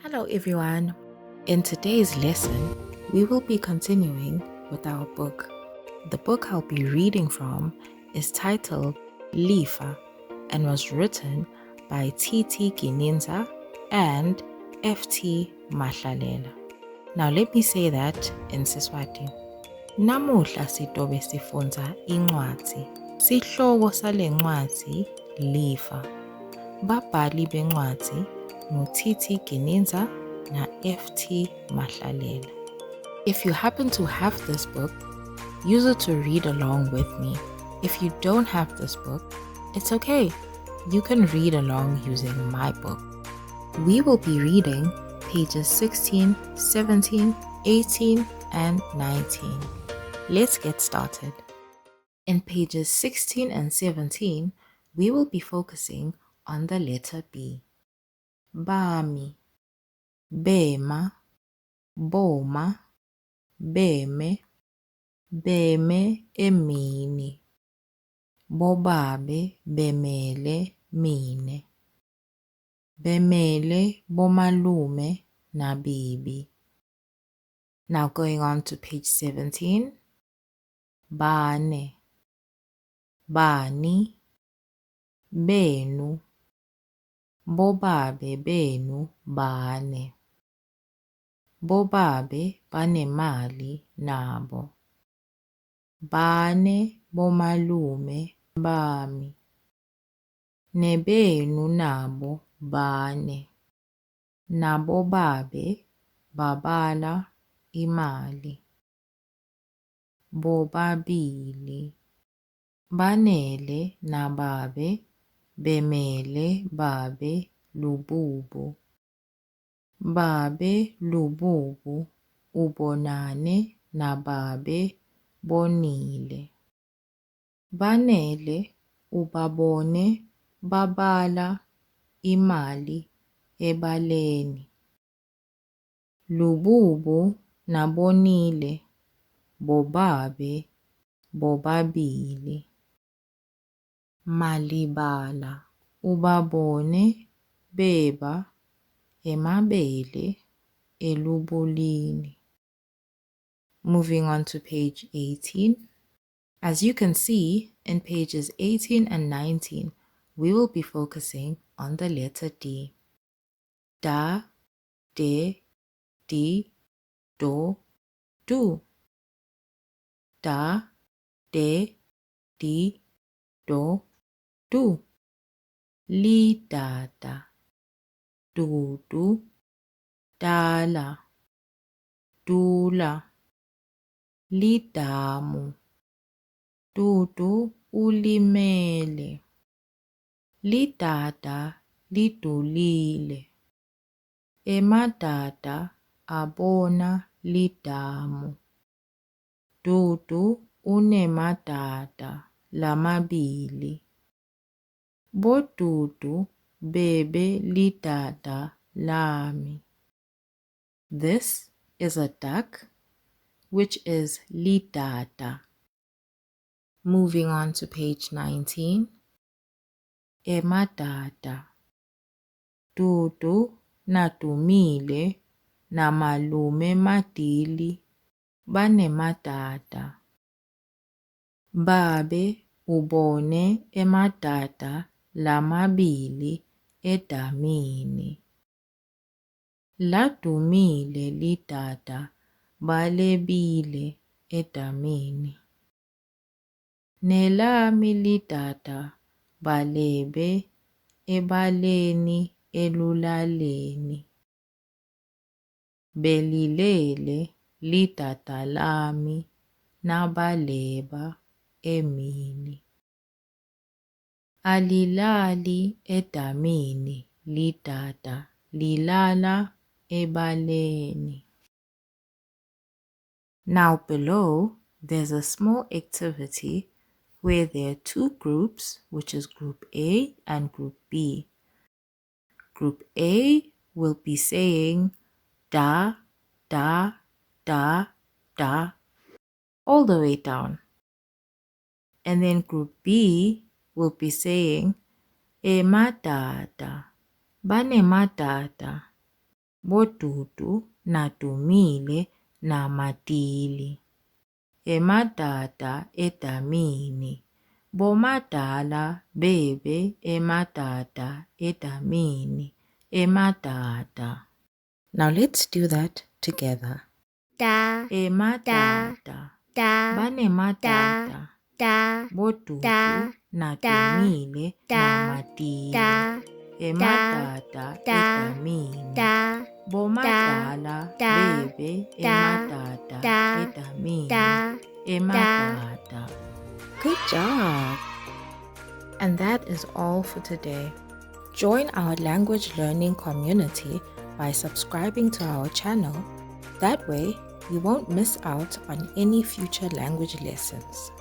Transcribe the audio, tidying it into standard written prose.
Hello everyone. In today's lesson, we will be continuing with our book. The book I'll be reading from is titled Lifa and was written by T.T. Gininza and F.T. Mahlalela. Now let me say that in Siswati. Namuhla sitobe sifunza incwadi. Sihloko sale ncwadi Lifa. Babhali bencwadi ngu-T.T. Gininza na F.T. Mahlalela. If you happen to have this book, use it to read along with me. If you don't have this book, it's okay. You can read along using my book. We will be reading pages 16, 17, 18, and 19. Let's get started. In pages 16 and 17, we will be focusing on the letter B. Bami, bema, boma, beme, beme emini, bobabe bemele mine, bemele bomalume nabibi. Now going on to page 17. Bane, bani, benu, bobabe benu bane. Bobabe banemali nabo. Bane bomalume bami. Nebenu nabo bane. Nabobabe babala imali. Bobabili. Banele nababe bemele babe lububu. Babe lububu ubonane nababe bonile. Banele ubabone babala imali ebaleni. Lububu nabonile bobabe bobabili. Malibala ubabone beba emabele elubulini. Moving on to page 18. As you can see, in pages 18 and 19, we will be focusing on the letter D. Da, de, di, do, do. Da, de, di, do, do. Li, dada. Dudu, dala, dula, lidamu, dudu ulimele, lidada lidulile, emadada abona lidamu, dudu unemadada lamabili, bodudu bebe lidada lami. This is a duck, which is lidada. Moving on to page 19. Emadada. Dudu nadumile namalume madili banemadada. Babe ubone emadada lamabili edamini. Ladumile lidada balebile edamini. Nelami lidada balebe ebaleni elulaleni. Belilele lidada lami nabaleba emini. Alilali edamini lidada lilala ebaleni. Now below, there's a small activity where there are two groups, which is group A and group B. Group A will be saying da, da, da, da, all the way down. And then group B will be saying emadada, banemadada, bodudu nadumile namatili. Emadada edamini, bomadala bebe emadada edamini, emadada. Now let's do that together. Da, Emadada, da, banemadada, da, bodudu da, nadumile da, namatili. da, Emadada edamini, da, bomadala da, bebe da, emadada da, edamini, da, emadada. Good job! And that is all for today. Join our language learning community by subscribing to our channel. That way, you won't miss out on any future language lessons.